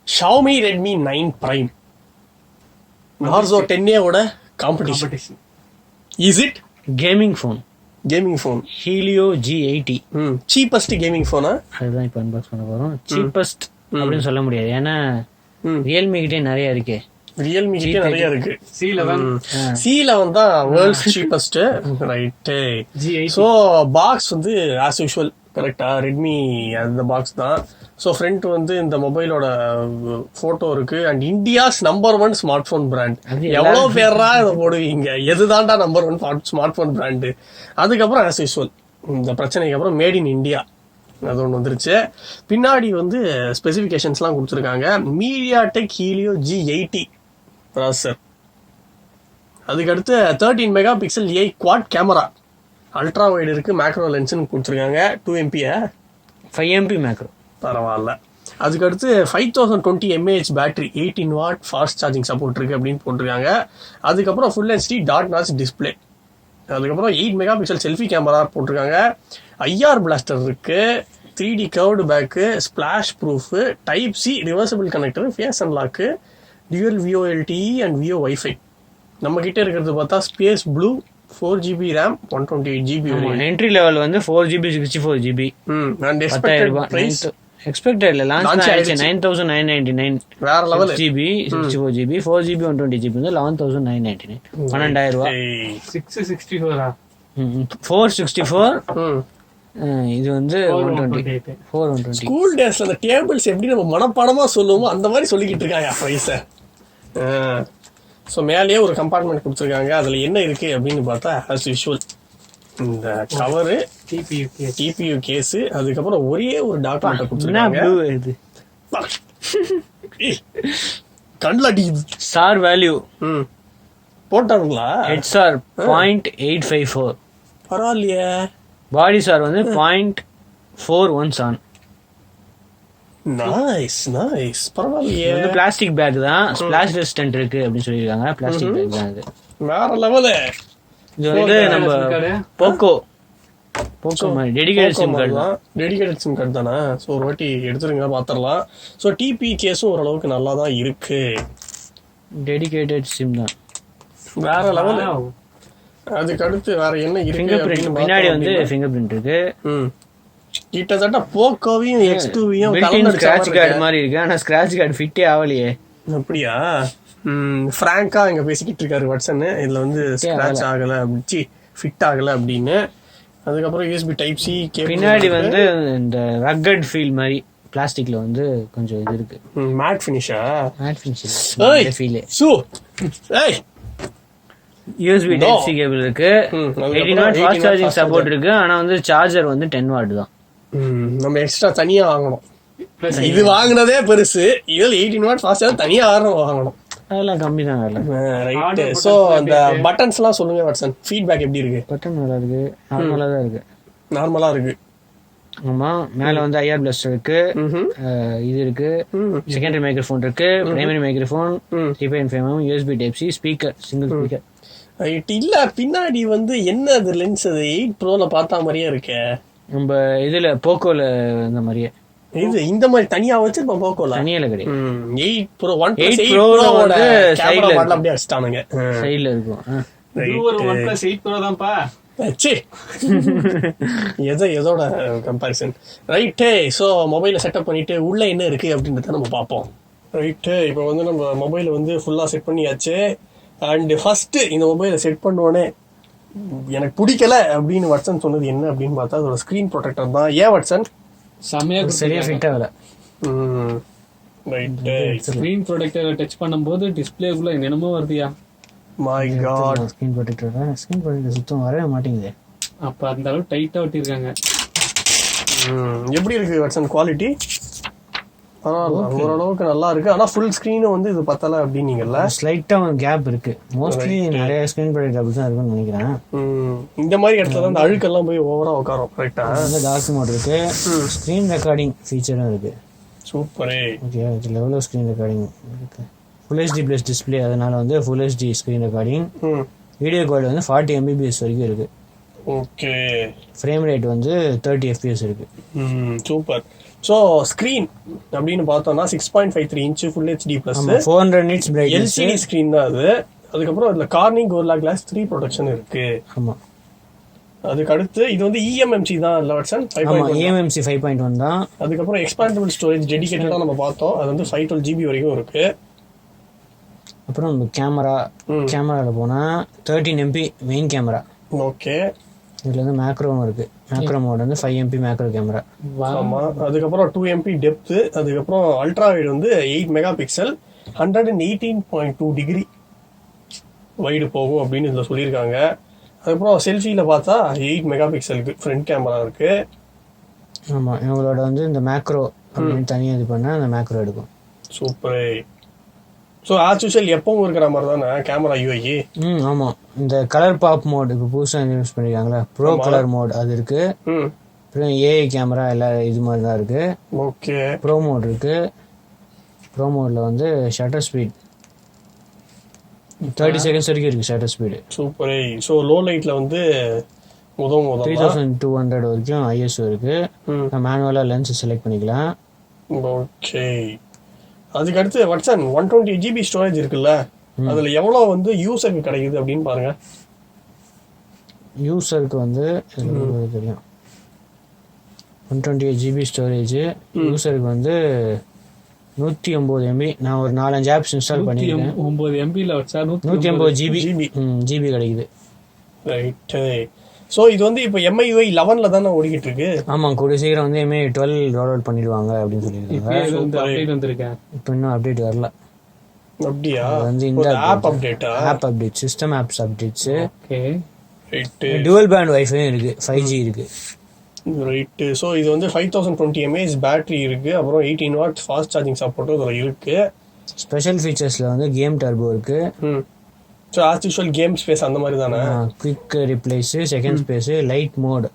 Xiaomi Redmi 9 Prime. Narzo 10A ஓட competition. Is it? Gaming phone. Gaming phone. Helio G80. Cheapest gaming phone. அதுதான் இப்போ unbox பண்ண போகிறோம். Cheapest அப்படின்னு சொல்ல முடியாது, ஏன்னா ரியல்மி கிட்டே நிறைய இருக்கே. ரியல்மி கிட்டே நிறைய இருக்கு. C11 தான் world's cheapest. Right. So box வந்து ஆஸ் யூஷுவல் கரெக்டா ரெட்மி அந்த பாக்ஸ் தான். ஸோ ஃப்ரண்ட் வந்து இந்த மொபைலோட ஃபோட்டோ இருக்கு. And India's number 1 smart phone brand. எவ்வளோ பேரா இதை போடுவீங்க? எதுதான்டா நம்பர் 1 ஸ்மார்ட் ஃபோன் பிராண்டு? அதுக்கப்புறம் ஆஸ் யூஷுவல் இந்த பிரச்சனைக்கு அப்புறம் மேட் இன் இந்தியா அது ஒன்று வந்துருச்சு. பின்னாடி வந்து ஸ்பெசிஃபிகேஷன்ஸ்லாம் கொடுத்துருக்காங்க. MediaTek Helio G80 processor. அதுக்கடுத்து 13 mega pixel AI quad camera, ultra wide இருக்கு, மேக்ரோ லென்ஸ்னு கொடுத்துருக்காங்க. 2MP 5MP மேக்ரோ, பரவாயில்ல. அதுக்கடுத்து 5020 mAh battery, 18 watt fast charging support இருக்கு அப்படின்னு போட்டிருக்காங்க. அதுக்கப்புறம் full HD dot notch display. அதுக்கப்புறம் 8 மெகா பிக்சல் செல்ஃபி கேமரா போட்டிருக்காங்க. IR பிளாஸ்டர் இருக்கு, 3D curved back, splash proof, type C reversible connector, face unlock, dual VoLTE and Vio wifi. நம்ம கிட்ட இருக்கிறது பார்த்தா space blue 4GB RAM 128GB. Entry level வந்து 4GB 64GB. And expected price expected இல்ல, launch ஆயிடுச்சு 9999. வேற level. 6GB 64GB 4GB 120GB வந்து 11999. 12,000 ரூபாய். 664 464. இது வந்து 120. 420. ஸ்கூல் டேஸ்ல அந்த டேபிள்ஸ் எப்படி நம்ம மனப்பாடமா சொல்லுவோமோ அந்த மாதிரி சொல்லிக்கிட்டு இருக்காங்க பிரைஸ. ஸோ மேலேயே ஒரு கம்பார்ட்மெண்ட் கொடுத்துருக்காங்க. அதில் என்ன இருக்கு அப்படின்னு பார்த்தா ஆஸ் யூஷுவல் இந்த கவரு, டிபியூ கேஸு, அதுக்கப்புறம் ஒரே ஒரு டாக்குமெண்ட் கொடுத்துருக்காங்க. கண்ணில் அடிக்குது. ஸ்டார் வேல்யூ போட்டாருங்களா? HSR 0.854. பரவாயில்லையே. பாடி சார் வந்து 0.417. நைஸ் நைஸ், பரவாயில்லையே. வந்து பிளாஸ்டிக் பேக் தான், ஸ்பிளாஷ் ரெசிஸ்டன்ட் இருக்கு அப்படின்னு சொல்லியிருக்காங்க. பிளாஸ்டிக் பேக் தான் இது. வேற லெவலு. இது வந்து நம்ம போக்கோ மாதிரி டெடிகேட்டட் சிம் கார்டு தான். டெடிகேட்டட் சிம் கார்டு தானே. ஸோ ஒரு வாட்டி எடுத்துருங்க பார்த்துடலாம். ஸோ டிபி கேஸும் ஓரளவுக்கு நல்லா தான் இருக்கு. டெடிகேட்டட் சிம் தான், வேற லெவலு. அதுக்கு அடுத்து வேற என்ன இருக்கு? பின்னாடி வந்து ஃபிங்கர் பிரிண்ட் இருக்கு. கிட்டத்தட்ட போக்கோவையும் X2வையும் ஸ்கிராட்ச் கார்டு மாதிரி இருக்கு. ஆனா ஸ்கிராட்ச் கார்டு ஃபிட்டே ஆகலையே. அப்படியா? ஃப்ராங்கா இங்க பேசிக்கிட்டு இருக்காரு வாட்சன். இதுல வந்து ஸ்கிராட்ச் ஆகல, அப்படி ஃபிட் ஆகல அப்படின்னு. அதுக்கப்புறம் USB டைப் C பின்னாடி வந்து இந்த ரக்கட் ஃபீல் மாதிரி பிளாஸ்டிக்ல வந்து கொஞ்சம் இது இருக்கு. மேட் ஃபினிஷா? Matte finish feel. சோ ஏய், USB டைப் C கேபிள் இருக்கு. 18 வாட் ஃபாஸ்ட் சார்ஜிங் சப்போர்ட் இருக்கு. ஆனா வந்து சார்ஜர் வந்து 10 வாட் தான். நம்ம எக்ஸ்ட்ரா தனியா வாங்கணும். இது வாங்குனதே பெருசு. இதுல 18 வாட் ஃபாஸ்ட் சார்ஜர் தனியா வாங்கணும். அதெல்லாம் கம்மி தான் வரல. ரைட். சோ அந்த பட்டன்ஸ் எல்லாம் சொல்லுங்க வாட்சன், ஃபீட்பேக் எப்படி இருக்கு? பட்டன் நல்லா இருக்கு, நார்மலா தான் இருக்கு. நார்மலா இருக்கு. ஆமா, மேல வந்து IR பிளாஸ்டர் இருக்கு, இது இருக்கு, செகண்டரி மைக்ரோஃபோன் இருக்கு, primary microphone, 3.5mm USB type C, speaker, single speaker. Right. இல்ல பின்னாடி வந்து என்ன அது லென்ஸ், அது 8 Proல பார்த்தா மாதிரியே இருக்கே. நம்ம இதுல போக்கோல இந்த மாதிரியே இது இந்த மாதிரி தனியா வச்சு போக்கோல தனியால கிடையாது. 8 Pro 8 Pro வந்து சைடுல மாடல் அப்படியே வச்சிட்டானுங்க. சைடுல இருக்கும். இது ஒரு OnePlus 8 Pro தான்ப்பா. எதோட கம்பேரிசன். ரைட்டு. ஸோ மொபைலை செட்டப் பண்ணிட்டு உள்ள என்ன இருக்கு அப்படின்றத நம்ம பார்ப்போம். ரைட்டு. இப்போ வந்து நம்ம மொபைலை வந்து ஃபுல்லா செட் பண்ணியாச்சு. அண்ட் ஃபர்ஸ்ட் இந்த மொபைலை செட் பண்ணுவோன்னே எனக்கு பிடிக்கல அப்படின்னு வாட்சன் சொன்னது என்ன அப்படின்னு பார்த்தா அதோட ஸ்கிரீன் ப்ரொடெக்டர் தான். ஏன் வாட்சன்? சரியா ஃபிட் ஆகல. ரைட்டு. ஸ்கிரீன் ப்ரொடெக்டர் டச் பண்ணும்போது டிஸ்பிளேக்குள்ள என்னென்னமோ வருதுயா. My God. ஸ்கிரீன் ப்ரொடெக்டர் சுத்தம் வரவே மாட்டேங்குது. அப்ப அந்த அளவு டைட்டா ஒட்டிருக்காங்க. எப்படி இருக்கு வாட்சன் குவாலிட்டி? ஓரளவுக்கு நல்லா இருக்கு. ஆனா ஃபுல் ஸ்கிரீனும் வந்து இது பத்தல அப்படின்னீங்கல்ல. ஸ்லைட்டா ஒரு கேப் இருக்கு. மோஸ்ட்லி நிறைய ஸ்கிரீன் ப்ரொடெக்டர் அப்படி தான் இருக்குன்னு நினைக்கிறேன். இந்த மாதிரி இடத்துல தான் அந்த அழுக்கெல்லாம் போய் ஓவரா உட்காரும். கரெக்டா? டார்க் மோட் இருக்கு, ஸ்கிரீன் ரெக்கார்டிங் ஃபீச்சரும் இருக்கு. சூப்பரே. ஓகே, இது லெவல் ஸ்கிரீன் ரெக்கார்டிங் இருக்கு. ஃபுல் HD ப்ளஸ் டிஸ்பிளே, அதனால வந்து full HD screen recording. Video quality வந்து 40 mbps வரைக்கும் இருக்கு. ஓகே. ஃப்ரேம் ரேட் வந்து 30 fps இருக்கு. சூப்பர். ஸோ ஸ்க்ரீன் அப்படின்னு பார்த்தோம்னா 6.53 inch full HD plus 400 nits brightness LCD screen தான் அது. அதுக்கப்புறம் அதில் கார்னிங் கோரில்லா கிளாஸ் 3 ப்ரொடெக்ஷன் இருக்கு. ஆமாம். அதுக்கு அடுத்து இது வந்து இஎம்எம்சி தான் இல்லை வாட்சன்? ஆமாம், இஎம்எம்சி 5.1 தான். அதுக்கப்புறம் எக்ஸ்பாண்டபிள் ஸ்டோரேஜ் டெடிகேட்டடாக நம்ம பார்த்தோம், அது வந்து 512 GB வரைக்கும் இருக்கு. அப்புறம் இந்த கேமராவில் போனால் 13 MP மெயின் கேமரா. ஓகே. இதில் வந்து மேக்ரோவும் இருக்குது. மேக்ரோ மோட் வந்து 5 MP மேக்ரோ கேமரா. ஆமாம். அதுக்கப்புறம் 2 MP டெப்த்து. அதுக்கப்புறம் அல்ட்ரா வைடு வந்து 8 மெகா பிக்சல் 118.2 டிகிரி வைடு போகும் அப்படின்னு இதில் சொல்லியிருக்காங்க. அதுக்கப்புறம் செல்ஃபியில் பார்த்தா 8 மெகா பிக்சலுக்கு ஃப்ரண்ட் கேமரா இருக்கு. ஆமாம், இவங்களோட வந்து இந்த மேக்ரோ அப்படின்னு தனியாக இது பண்ணால் அந்த மேக்ரோ எடுக்கும். சூப்பரே. ஸோ ஆஸ் யூஷுவல் எப்பவும் இருக்கிற மாதிரி தானே கேமரா யூஐ? ஆமாம். இந்த கலர் பாப் மோட் இப்போ புதுசாக யூஸ் பண்ணியிருக்காங்களா, ப்ரோ கலர் மோட் அது இருக்கு. அப்புறம் ஏஐ கேமரா எல்லாம் இது மாதிரி தான் இருக்கு. ஓகே. ப்ரோ மோட் இருக்கு. ப்ரோ மோடில் வந்து ஷட்டர் ஸ்பீட் 30 seconds வரைக்கும் இருக்கு ஷட்டர் ஸ்பீடு. சூப்பரே. ஸோ லோ லைட்டில் வந்து 3200 வரைக்கும் ஐஎஸ்ஓ இருக்கு. மேனுவலாக லென்ஸ் செலக்ட் பண்ணிக்கலாம். ஓகே. அதுக்கு அடுத்து வாட்சன் 128 GB ஸ்டோரேஜ் இருக்குல்ல, அதில் எவ்வளோ வந்து யூஸருக்கு கிடைக்குது அப்படின்னு பாருங்க. யூஸருக்கு வந்து தெரியும் 128 GB ஸ்டோரேஜ். யூஸருக்கு வந்து 109 MB. நான் ஒரு 4-5 ஆப்ஸ் இன்ஸ்டால் பண்ணியிருக்கேன். 9 MB-ல வச்சா 150 GB கிடைக்குது. ரைட்டு. ஸோ இது வந்து இப்போ MIUI 11 தானே ஓடிக்கிட்டு இருக்கு. ஆமாம், கூடிய சீக்கிரம் வந்து MIUI 12 ரோல் அவுட் பண்ணிடுவாங்க அப்படின்னு சொல்லியிருக்காங்க. இப்போ இன்னும் அப்டேட் வரல. அப்படியா? வந்து இந்த app update, system apps updates. Okay. Right. Dual band வைஃபையும் இருக்கு, 5G இருக்கு. ரைட்டு. ஸோ இது வந்து 5020 mAh பேட்டரி இருக்கு. அப்புறம் 18 வாட் ஃபாஸ்ட் சார்ஜிங் சப்போர்ட்டும் இதில் இருக்கு. ஸ்பெஷல் ஃபீச்சர்ஸில் வந்து கேம் டர்போ இருக்கு. So as usual game space அந்த மாதிரி தானே. Quick replies, second space, light mode.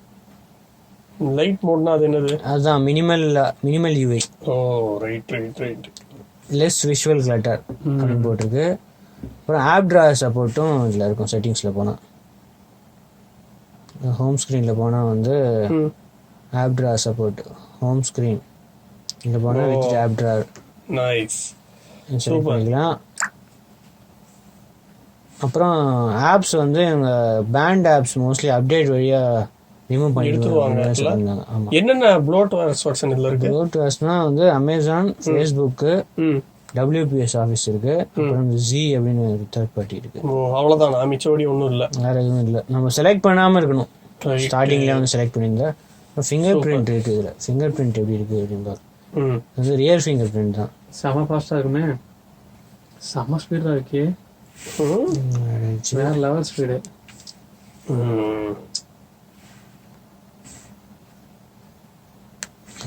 Light மோட்னா அது என்னது? அதுதான் minimal UI. Oh right. Less visual clutter அப்படின்னு போட்டிருக்கு. அப்புறம் ஆப் ட்ரா சப்போர்ட்டும் இதில் இருக்கும் செட்டிங்ஸில் போனால். ஹோம் ஸ்க்ரீனில் போனால் வந்து app drawer support. Home screen இங்கே போனால் with app drawer nice select பண்ணிக்கலாம். அப்புறம் ஆப்ஸ் வந்து எங்கள் பேண்ட் ஆப்ஸ் மோஸ்ட்லி அப்டேட் வழியாக ரிமூவ் பண்ணிடுவாங்க. ஆமாம். என்னென்ன ப்ளோட்வேர்ஸ் வெர்ஷன் இதில் இருக்குது? ப்ளோட்வேர்ஸ்னா வந்து அமேசான், ஃபேஸ்புக்கு, WPS ஆஃபீஸ் இருக்கு. அப்புறம் ஜி அப்படின்னு ஒரு தேர்ட் பார்ட்டி இருக்கு. அவ்வளோதானா? மிச்சபடி ஒன்றும் இல்லை, வேற எதுவும் இல்லை. நம்ம செலக்ட் பண்ணாமல் இருக்கணும். ஸ்டார்டிங்லேயே வந்து செலக்ட் பண்ணியிருந்தா. ஃபிங்கர் பிரிண்ட் இருக்கு. இதில் ஃபிங்கர் பிரிண்ட் எப்படி இருக்கு அப்படின்னா அது ரியல் ஃபிங்கர் பிரிண்ட் தான். செம ஃபாஸ்ட்டாக இருக்குமே, செம ஸ்பீடாக இருக்கே, வேற லெவல் ஸ்பீடு.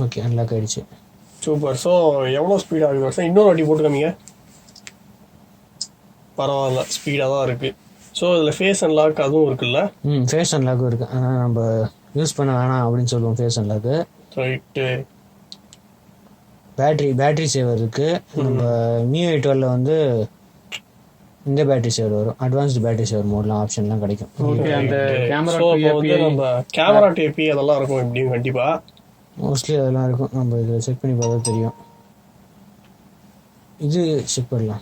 ஓகே, அன்லாக் ஆயிடுச்சு. சூப்பர். ஸோ எவ்வளோ ஸ்பீட் ஆகுது சார்? இன்னொரு வாட்டி போட்டு காமிங்க. பரவாயில்ல, ஸ்பீடாக தான் இருக்குது. ஸோ இதில் ஃபேஸ் அன்லாக் அதுவும் இருக்குல்ல? ஃபேஸ் அன்லாக்கும் இருக்குது. ஆனால் நம்ம யூஸ் பண்ண வேணாம் அப்படின்னு சொல்லுவோம் ஃபேஸ் அன்லாக்கு. ரைட்டு. பேட்டரி சேவர் இருக்குது. நம்ம MIUI 12 வந்து இந்த பேட்டரி சேவர் வரும். அட்வான்ஸ்டு பேட்டரி சேவர் மோட்லாம் ஆப்ஷன்லாம் கிடைக்கும். அந்த கேமரா டேபி அதெல்லாம் இருக்கும் எப்படியும் கண்டிப்பாக. மோஸ்ட்லி அதெல்லாம் இருக்கும். நம்ம இதில் செக் பண்ணி பார்த்தா தெரியும். இது செக் பண்ணலாம்.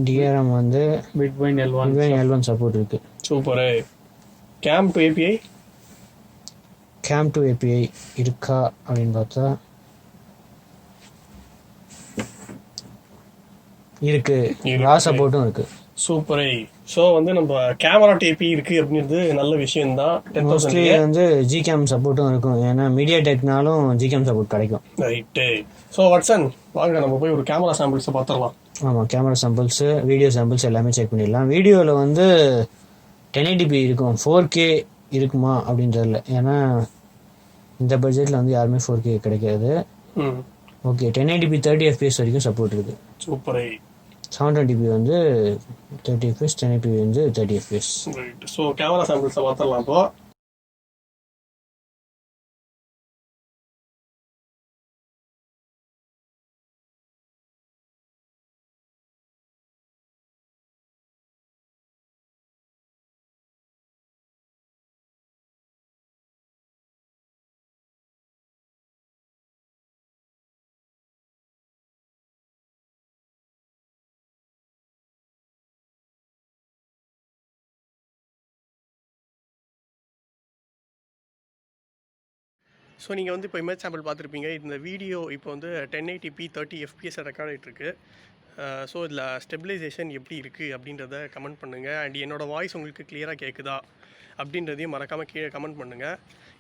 டிஆர்எம் வந்து பிட்வைன் L1 சப்போர்ட் இருக்குது. சூப்பரு. கேம் டு ஏபிஐ இருக்கா அப்படின்னு பார்த்தா இருக்கு. ரா சப்போர்ட்டும் இருக்கு. சூப்பரை. ஸோ வந்து நம்ம கேமரா டேபி இருக்கு அப்படின்றது நல்ல விஷயம் தான். மோஸ்ட்லி வந்து ஜிகேம் சப்போர்ட்டும் இருக்கும். ஏன்னா மீடியா டெக்னாலும் ஜிகேம் சப்போர்ட் கிடைக்கும். ரைட்டு. ஸோ வாட்சன் வாங்க நம்ம போய் ஒரு கேமரா சாம்பிள்ஸை பார்த்துடலாம். ஆமாம், கேமரா சாம்பிள்ஸு, வீடியோ சாம்பிள்ஸ் எல்லாமே செக் பண்ணிடலாம். வீடியோவில் வந்து 1080p இருக்கும். 4K இருக்குமா அப்படின்றதில்ல. ஏன்னா இந்த பட்ஜெட்டில் வந்து யாருமே 4K கிடைக்காது. ஓகே, 1080p 30 FPS வரைக்கும் சப்போர்ட் இருக்குது. சூப்பரை. 720p வந்து 30 FPS, 1080p வந்து 30 FPS. ரைட். ஸோ கேமரா சாம்பிள்ஸை பார்த்துடலாம் இப்போ. ஸோ நீங்கள் வந்து இப்போ இமேஜ் சாம்பிள் பார்த்துருப்பீங்க. இந்த வீடியோ இப்போ வந்து 1080p 30 fps ரெக்கார்ட் ஆகிட்டுருக்கு. ஸோ இதில் ஸ்டெபிலைசேஷன் எப்படி இருக்குது அப்படின்றத கமெண்ட் பண்ணுங்கள். அண்ட் என்னோடய வாய்ஸ் உங்களுக்கு கிளியராக கேட்குதா அப்படின்றதையும் மறக்காமல் கீழே கமெண்ட் பண்ணுங்கள்.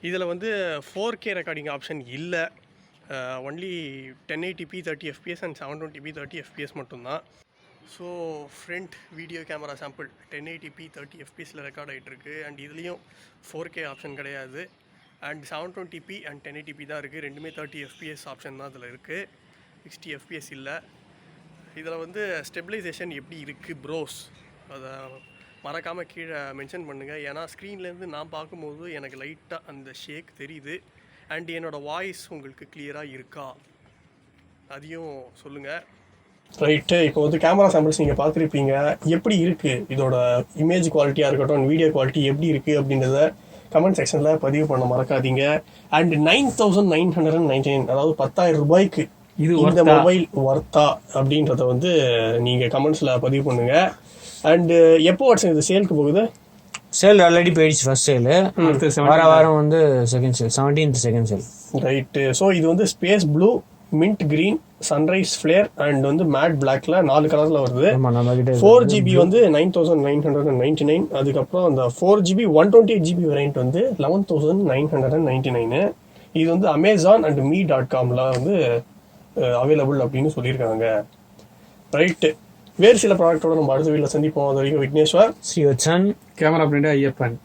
இதில் வந்து 4K ரெக்கார்டிங் ஆப்ஷன் இல்லை. Only 1080p 30 fps and 720p 30 fps மட்டும்தான். So front video camera sample 1080p 30 fpஸில் ரெக்கார்ட் ஆகிட்டுருக்கு. அண்ட் இதுலேயும் 4K ஆப்ஷன் கிடையாது. அண்ட் 720p அண்ட் 1080p தான் இருக்குது. ரெண்டுமே 30 fps ஆப்ஷன் தான் இதில் இருக்குது. 60 fps இல்லை. இதில் வந்து ஸ்டெபிலைசேஷன் எப்படி இருக்குது ப்ரோஸ், அதை மறக்காமல் கீழே மென்ஷன் பண்ணுங்கள். ஏன்னா ஸ்க்ரீன்லேருந்து நான் பார்க்கும்போது எனக்கு லைட்டாக அந்த ஷேக் தெரியுது. அண்ட் என்னோடய வாய்ஸ் உங்களுக்கு கிளியராக இருக்கா அதையும் சொல்லுங்கள். ரைட்டு, இப்போ வந்து கேமரா சாம்பிள்ஸ் நீங்கள் பார்த்துருப்பீங்க. எப்படி இருக்குது இதோட இமேஜ் குவாலிட்டியாக இருக்கட்டும், வீடியோ குவாலிட்டி எப்படி இருக்குது அப்படின்றத கமெண்ட் செக்ஷனில் பதிவு பண்ண மறக்காதீங்க. அண்ட் 9,999, அதாவது 10,000 ரூபாய்க்கு இந்த மொபைல் ஒர்த்தா அப்படின்றத வந்து நீங்கள் கமெண்ட்ஸில் பதிவு பண்ணுங்கள். அண்டு எப்போ வாட்ஸ் இது சேலுக்கு போகுது? சேல் ஆல்ரெடி போயிடுச்சு. ஃபர்ஸ்ட் சேலு வாரம் வந்து second sale, 17th second sale. Right. So இது வந்து space blue, mint green, sunrise flare and வந்து மேட் பிளாக்ல 4 கலர்ல வருது. 4GB வந்து 9,999. அதுக்கப்புறம் அந்த 4GB 128GB வேரியன்ட் வந்து 11,999. இது வந்து அமேசான் அண்ட் me.comல வந்து அவைலபிள் அப்படின்னு சொல்லியிருக்காங்க. ரைட்டு, வேறு சில ப்ராடக்டோட நம்ம அடுத்த வீட்டில் சந்திப்போம். அது வரைக்கும் விக்னேஸ்வர், ஸ்ரீவத்சன், கேமரா பிரிண்ட் ஐயப்பன்.